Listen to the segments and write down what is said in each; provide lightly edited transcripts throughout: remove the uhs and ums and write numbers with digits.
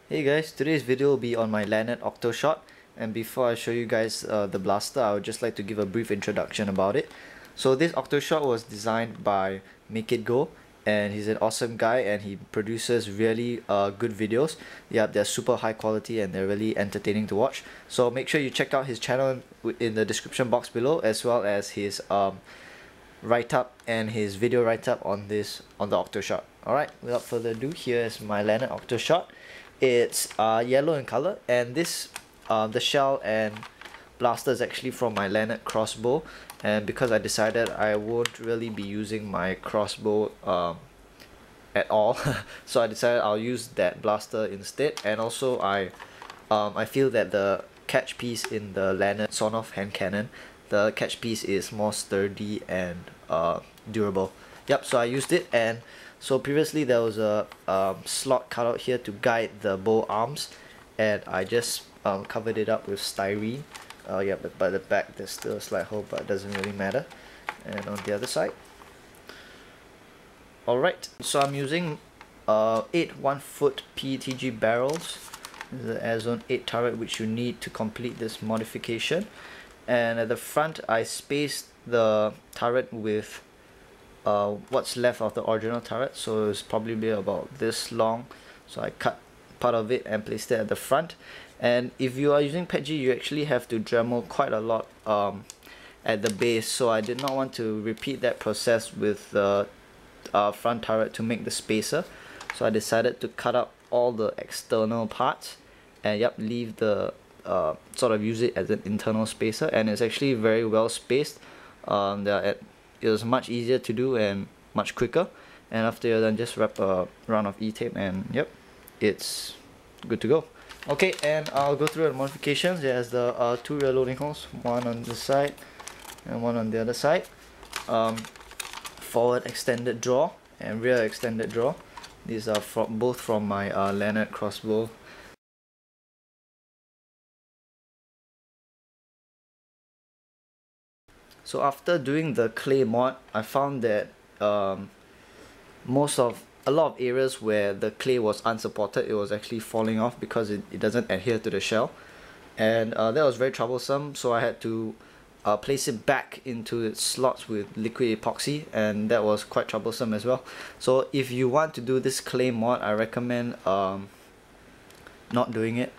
Hey guys, today's video will be on my Lanard OCTOshot, and before I show you guys the blaster, I would just like to give a brief introduction about it. So this OCTOshot was designed by makeitgo, and he's an awesome guy and he produces really good videos. Yeah, they're super high quality and they're really entertaining to watch. So make sure you check out his channel in the description box below, as well as his write-up and his video write-up on the OCTOshot. Alright, without further ado, here is my Lanard OCTOshot. It's yellow in color, and this the shell and blaster is actually from my Lanard crossbow, and because I decided I won't really be using my crossbow at all so I decided I'll use that blaster instead. And also I feel that the catch piece in the Lanard sawn-off hand cannon, the catch piece is more sturdy and durable. Yep, so I used it. And so previously there was a slot cut out here to guide the bow arms, and I just covered it up with styrene. Yeah, but by the back there's still a slight hole, but it doesn't really matter. And on the other side. Alright, so I'm using 8 1-foot PETG barrels. This is the Airzone 8 turret which you need to complete this modification. And at the front I spaced the turret with what's left of the original turret, so it's probably about this long. So I cut part of it and placed it at the front. And if you are using PETG, you actually have to Dremel quite a lot at the base, so I did not want to repeat that process with the front turret to make the spacer. So I decided to cut up all the external parts and yep, leave the sort of use it as an internal spacer, and it's actually very well spaced. It was much easier to do and much quicker. And after you're done, just wrap a round of E-tape and yep, it's good to go. Okay, and I'll go through the modifications. There's the 2 rear loading holes, one on this side and one on the other side. Forward extended draw and rear extended draw. These are both from my Lanard crossbow. So after doing the clay mod, I found that a lot of areas where the clay was unsupported, it was actually falling off because it doesn't adhere to the shell, and that was very troublesome. So I had to place it back into its slots with liquid epoxy, and that was quite troublesome as well. So if you want to do this clay mod, I recommend not doing it.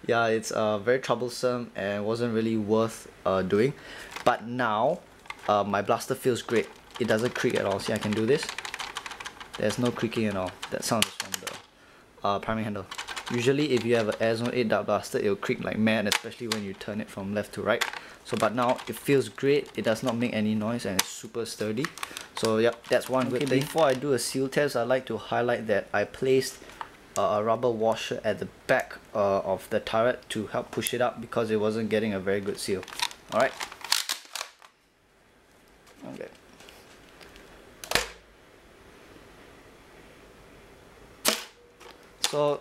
Yeah, it's very troublesome and wasn't really worth doing. But now my blaster feels great. It doesn't creak at all. See, I can do this. There's no creaking at all. That sound is from the priming handle. Usually if you have an Airzone 8 dart blaster, it will creak like mad, especially when you turn it from left to right. So but now it feels great. It does not make any noise and it's super sturdy. So yep, that's one good thing. Before I do a seal test, I like to highlight that I placed a rubber washer at the back of the turret to help push it up because it wasn't getting a very good seal. Alright. Okay. So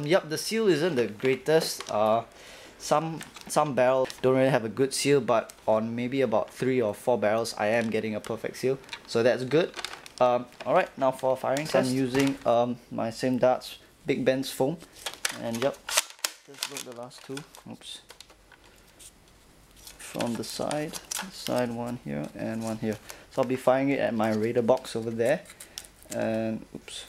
yep, the seal isn't the greatest. Some barrels don't really have a good seal, but on maybe about 3 or 4 barrels I am getting a perfect seal, so that's good. Alright, now for firing test, I'm using my same darts Big Ben's foam, and yep, let's load the last 2. Oops. From the side one here and one here. So I'll be firing it at my radar box over there, and oops.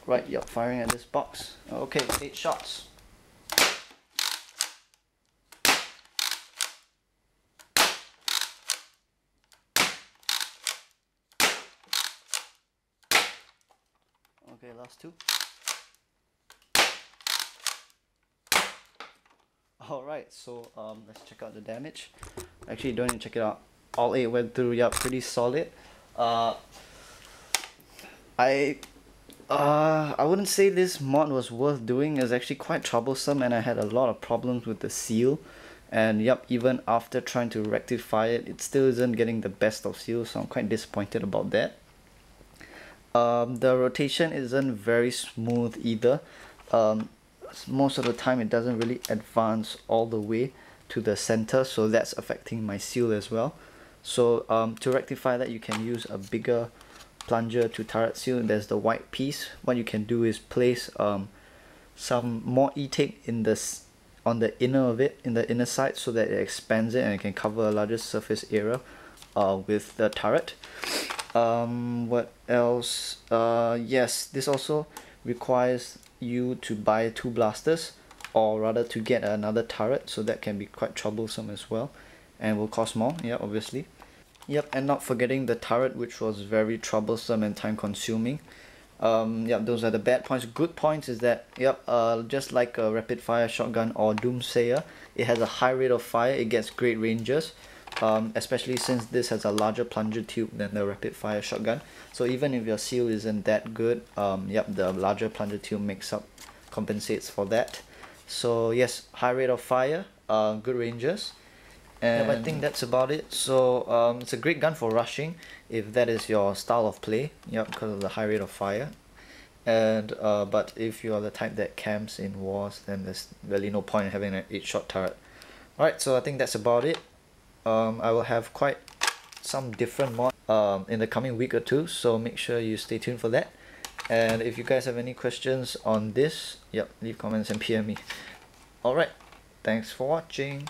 Right, yep, firing at this box. Okay, 8 shots. Okay, last 2. Alright, so let's check out the damage. Actually, don't even check it out. All 8 went through. Yeah, pretty solid. I wouldn't say this mod was worth doing. It's actually quite troublesome and I had a lot of problems with the seal. And yep, even after trying to rectify it, it still isn't getting the best of seal, so I'm quite disappointed about that. The rotation isn't very smooth either. Most of the time it doesn't really advance all the way to the center, so that's affecting my seal as well. So to rectify that, you can use a bigger plunger to turret seal, there's the white piece. What you can do is place some more e-tape on the inner of it, in the inner side, so that it expands it and it can cover a larger surface area with the turret. What else? Yes, this also requires you to buy 2 blasters, or rather to get another turret, so that can be quite troublesome as well and will cost more, yeah, obviously. Yep, and not forgetting the turret, which was very troublesome and time consuming. Yep, those are the bad points. Good points is that, yep, just like a rapid fire shotgun or Doomsayer, it has a high rate of fire, it gets great ranges, especially since this has a larger plunger tube than the rapid fire shotgun. So even if your seal isn't that good, yep, the larger plunger tube compensates for that. So yes, high rate of fire, good ranges. And yep, I think that's about it. So it's a great gun for rushing if that is your style of play, yep, because of the high rate of fire. And but if you are the type that camps in wars, then there's really no point in having an 8-shot turret. Alright, so I think that's about it. I will have quite some different mods in the coming week or two, so make sure you stay tuned for that. And if you guys have any questions on this, yep, leave comments and PM me. Alright, thanks for watching.